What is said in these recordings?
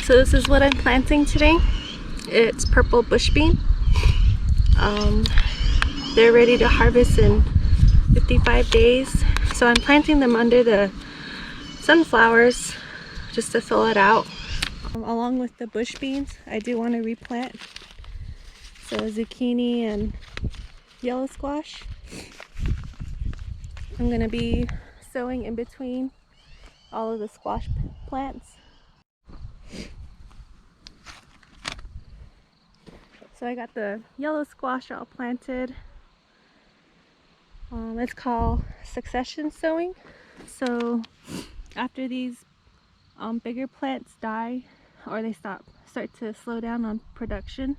So this is what I'm planting today. It's purple bush bean. They're ready to harvest in 55 days. So I'm planting them under the sunflowers just to fill it out. Along with the bush beans, I do want to replant. So zucchini and yellow squash. I'm going to be sowing in between all of the squash plants. So I got the yellow squash all planted. It's called succession sowing. So after these bigger plants die or they start to slow down on production,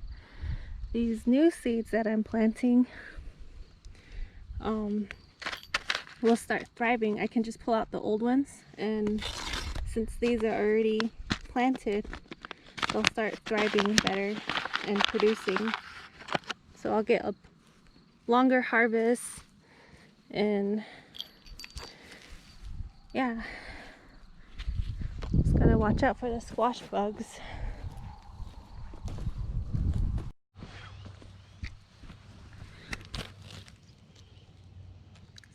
these new seeds that I'm planting will start thriving. I can just pull out the old ones, and since these are already planted, they'll start thriving better and producing. So I'll get a longer harvest, and yeah, just gotta watch out for the squash bugs.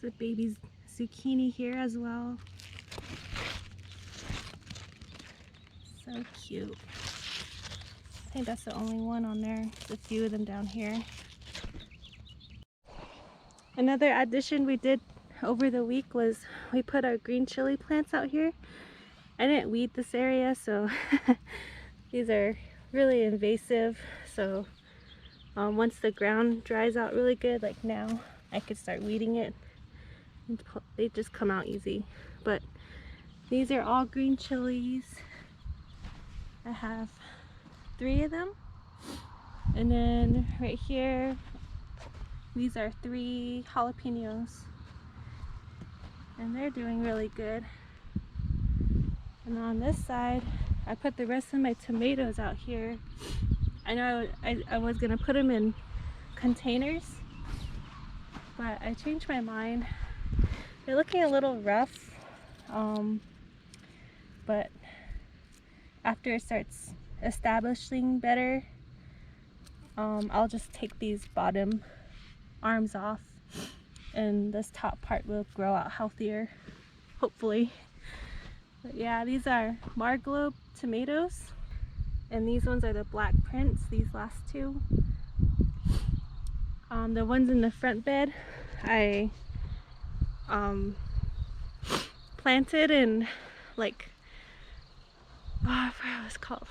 There's a baby zucchini here as well. So cute. I think that's the only one on there. There's a few of them down here. Another addition we did over the week was we put our green chili plants out here. I didn't weed this area, so these are really invasive. So once the ground dries out really good, like now, I could start weeding it. They just come out easy. But these are all green chilies. I have 3 of them. And then right here, these are 3 jalapenos. And they're doing really good. And on this side, I put the rest of my tomatoes out here. I know I was gonna put them in containers, but I changed my mind. They're looking a little rough, but after it starts establishing better, I'll just take these bottom arms off, and this top part will grow out healthier, hopefully. But yeah, these are Marglobe tomatoes, and these ones are the Black Prince, these last 2. The ones in the front bed, I planted in like, I forgot what it's called,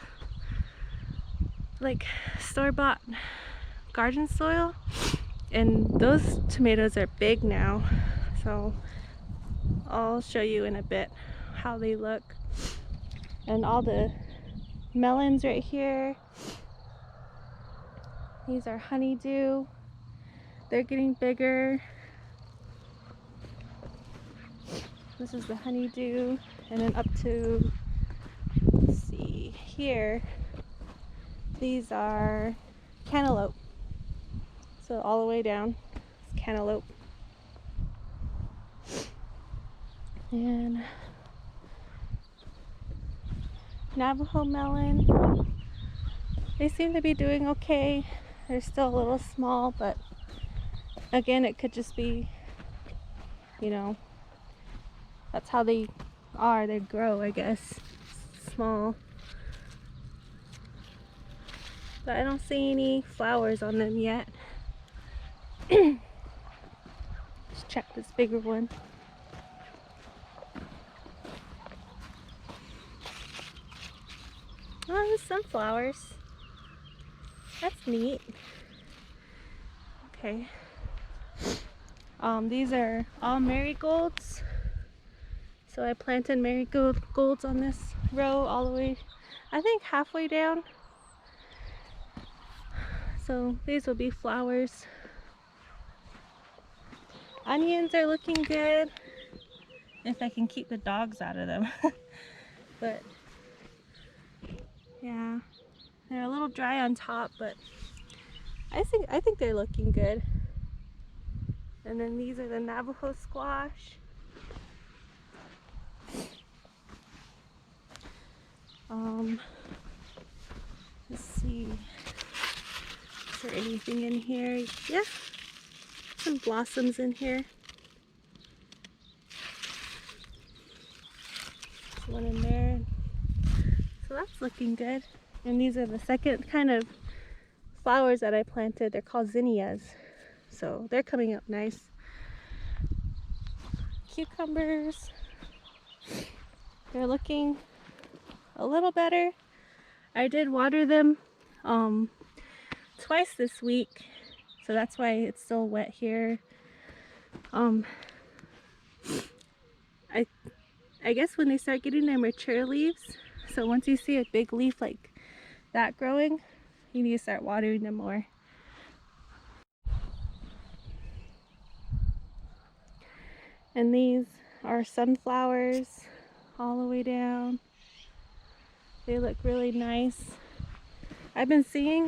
like store-bought garden soil, and those tomatoes are big now, so I'll show you in a bit how they look. And all the melons right here, these are honeydew. They're getting bigger. This is the honeydew, and then up to, let's see, here, these are cantaloupe. So all the way down is cantaloupe. And Navajo melon, they seem to be doing okay. They're still a little small, but again, it could just be, you know, that's how they are. They grow, I guess, small. But I don't see any flowers on them yet. Let's check this bigger one. Oh, there's sunflowers. That's neat. Okay. These are all marigolds. So I planted marigolds on this row all the way, I think halfway down. So these will be flowers. Onions are looking good, if I can keep the dogs out of them. But yeah, they're a little dry on top, but I think they're looking good. And then these are the Navajo squash. Let's see. Is there anything in here? Yeah, some blossoms in here. There's one in there. So that's looking good. And these are the second kind of flowers that I planted. They're called zinnias. So they're coming up nice. Cucumbers. They're looking a little better. I did water them twice this week. So that's why it's still wet here. I guess when they start getting their mature leaves, so once you see a big leaf like that growing, you need to start watering them more. And these are sunflowers all the way down. They look really nice. I've been seeing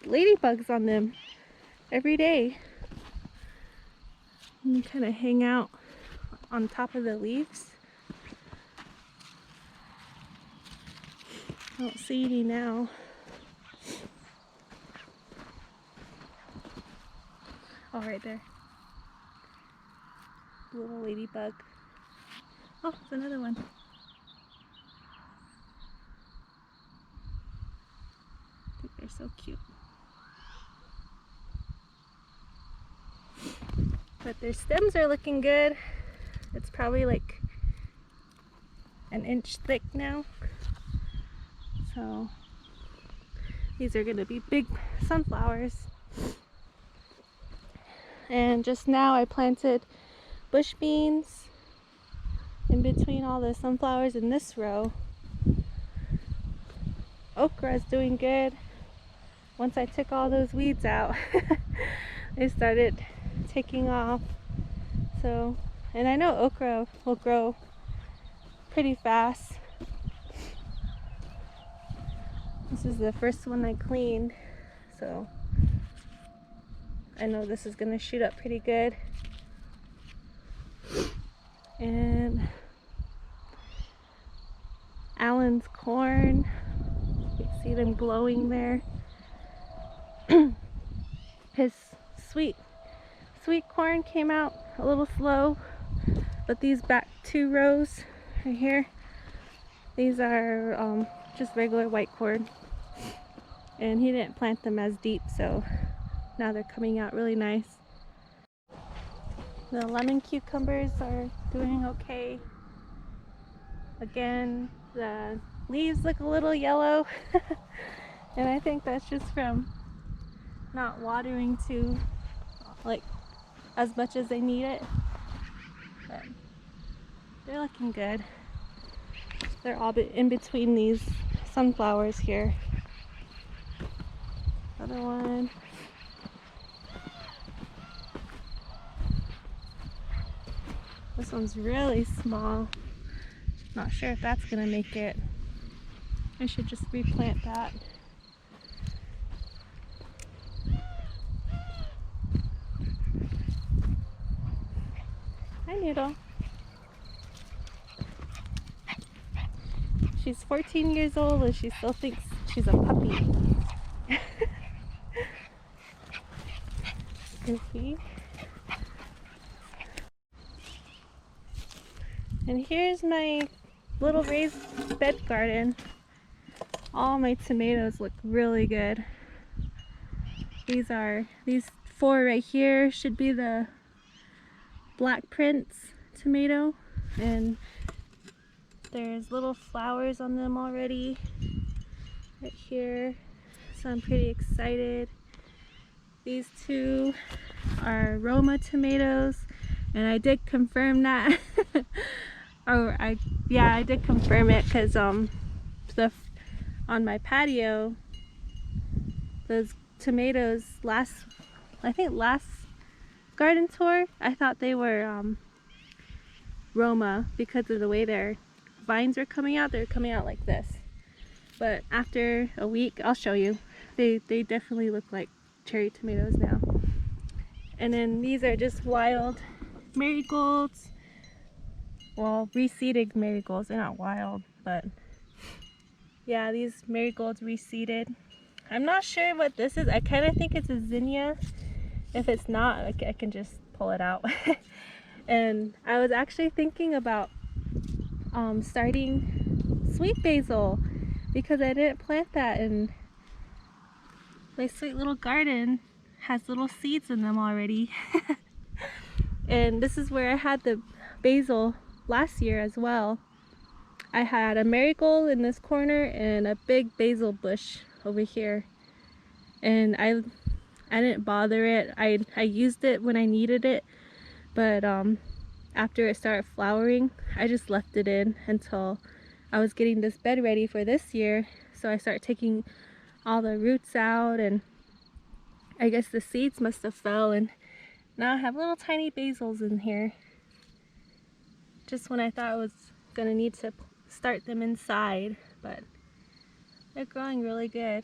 ladybugs on them every day. And kind of hang out on top of the leaves. I don't see any now. Oh, right there. Little ladybug. Oh, there's another one. I think they're so cute. But their stems are looking good. It's probably like an inch thick now. So these are gonna be big sunflowers. And just now I planted bush beans in between all the sunflowers in this row. Okra is doing good. Once I took all those weeds out, they started taking off. So, and I know okra will grow pretty fast. This is the first one I cleaned, so I know this is gonna shoot up pretty good. And Alan's corn, you can see them glowing there. His sweet corn came out a little slow, but these back 2 rows right here, these are just regular white corn, and he didn't plant them as deep, so now they're coming out really nice. The lemon cucumbers are doing okay. Again, the leaves look a little yellow and I think that's just from not watering too like as much as they need it, but they're looking good. They're all in between these sunflowers here. Another one. This one's really small. Not sure if that's gonna make it. I should just replant that. Hi, Noodle. She's 14 years old and she still thinks she's a puppy. Goofy. And here's my little raised bed garden. All my tomatoes look really good. These 4 right here should be the Black Prince tomato, and there's little flowers on them already right here, so I'm pretty excited. These 2 are Roma tomatoes, and I did confirm that. I did confirm it because on my patio, those tomatoes last garden tour, I thought they were Roma because of the way their vines were coming out. They're coming out like this, but after a week, I'll show you, they definitely look like cherry tomatoes now. And then these are just wild marigolds. Well, reseeded marigolds. They're not wild, but Yeah, these marigolds reseeded. I'm not sure what this is. I kind of think it's a zinnia. If it's not, I can just pull it out. And I was actually thinking about starting sweet basil because I didn't plant that, and my sweet little garden has little seeds in them already. And this is where I had the basil last year as well. I had a marigold in this corner and a big basil bush over here, and I didn't bother it. I used it when I needed it, but after it started flowering, I just left it in until I was getting this bed ready for this year. So I started taking all the roots out, and I guess the seeds must have fell, and now I have little tiny basils in here. Just when I thought I was gonna need to start them inside, but they're growing really good.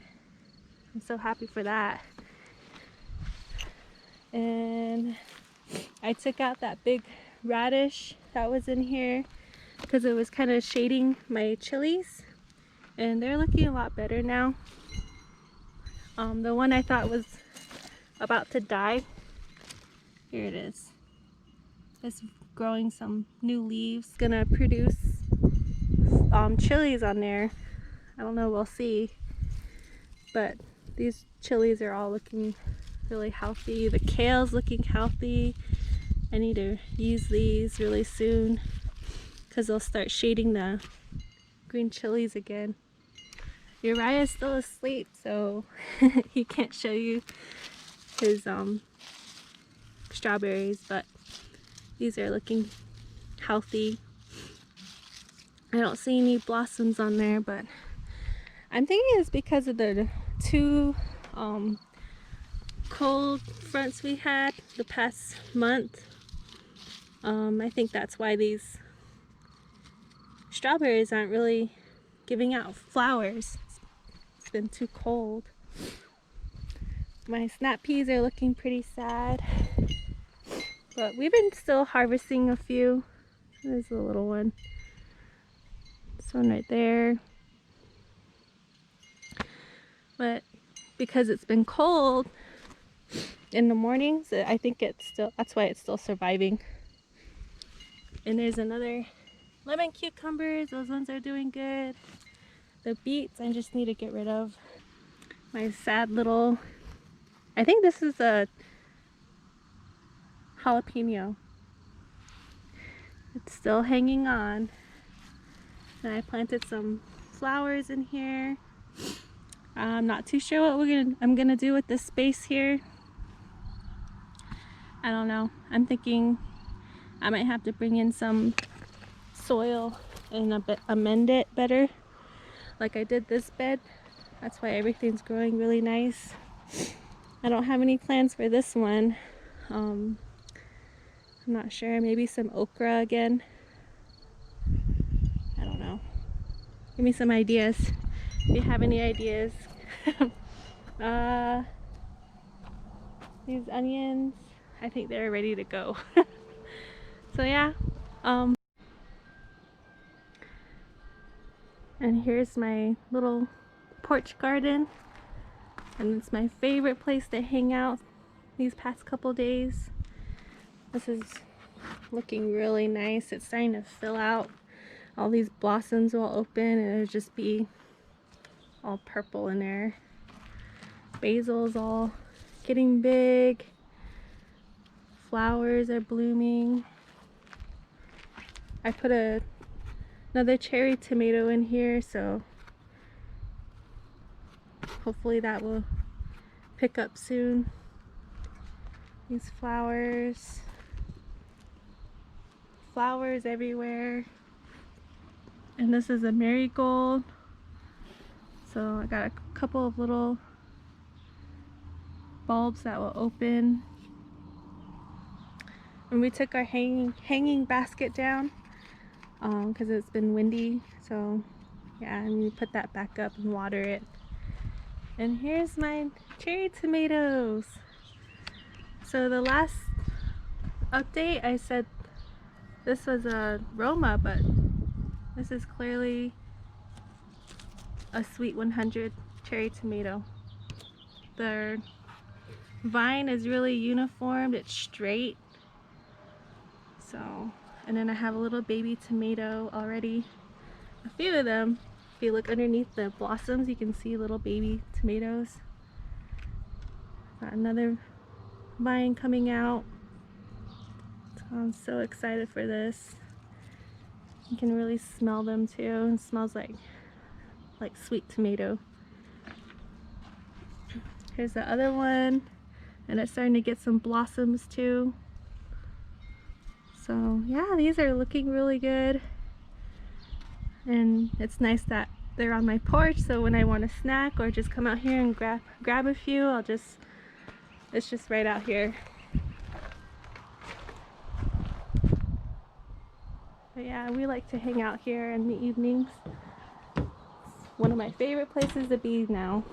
I'm so happy for that. And I took out that big radish that was in here because it was kind of shading my chilies, and they're looking a lot better now. The one I thought was about to die, here it is. It's growing some new leaves. It's gonna produce chilies on there. I don't know, we'll see. But these chilies are all looking really healthy. The kale's looking healthy. I need to use these really soon because they'll start shading the green chilies again. Uriah's still asleep, so he can't show you his strawberries, but these are looking healthy. I don't see any blossoms on there, but I'm thinking it's because of the two cold fronts we had the past month. I think that's why these strawberries aren't really giving out flowers. It's been too cold. My snap peas are looking pretty sad, but we've been still harvesting a few. There's a little one. This one right there. But because it's been cold in the mornings, I think it's still, that's why it's still surviving. And there's another lemon cucumbers. Those ones are doing good. The beets I just need to get rid of. My sad little, I think this is a jalapeno. It's still hanging on. And I planted some flowers in here. I'm not too sure what I'm gonna do with this space here. I don't know. I'm thinking I might have to bring in some soil and amend it better, like I did this bed. That's why everything's growing really nice. I don't have any plans for this one. I'm not sure. Maybe some okra again. I don't know. Give me some ideas if you have any ideas. These onions, I think they're ready to go. So yeah. And here's my little porch garden, and it's my favorite place to hang out these past couple days. This is looking really nice. It's starting to fill out. All these blossoms will open and it'll just be all purple in there. Basil's all getting big. Flowers are blooming. I put another cherry tomato in here, so hopefully that will pick up soon. These flowers everywhere. And this is a marigold. So I got a couple of little bulbs that will open. And we took our hanging basket down because it's been windy. So yeah, I need to put that back up and water it. And here's my cherry tomatoes. So the last update I said this was a Roma, but this is clearly a Sweet 100 cherry tomato. The vine is really uniformed, it's straight. So, and then I have a little baby tomato already. A few of them. If you look underneath the blossoms, you can see little baby tomatoes. Got another vine coming out. So I'm so excited for this. You can really smell them too. It smells like sweet tomato. Here's the other one, and it's starting to get some blossoms too. So yeah, these are looking really good. And it's nice that they're on my porch, so when I want a snack or just come out here and grab a few, it's just right out here. But yeah, we like to hang out here in the evenings. It's one of my favorite places to be now,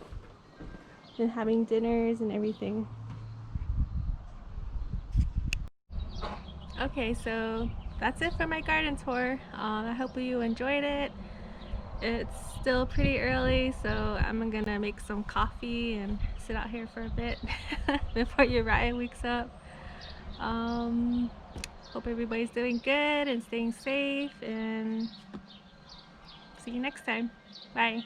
and having dinners and everything. Okay, so that's it for my garden tour. I hope you enjoyed it. It's still pretty early, so I'm gonna make some coffee and sit out here for a bit before Uriah wakes up. Hope everybody's doing good and staying safe, and see you next time. Bye.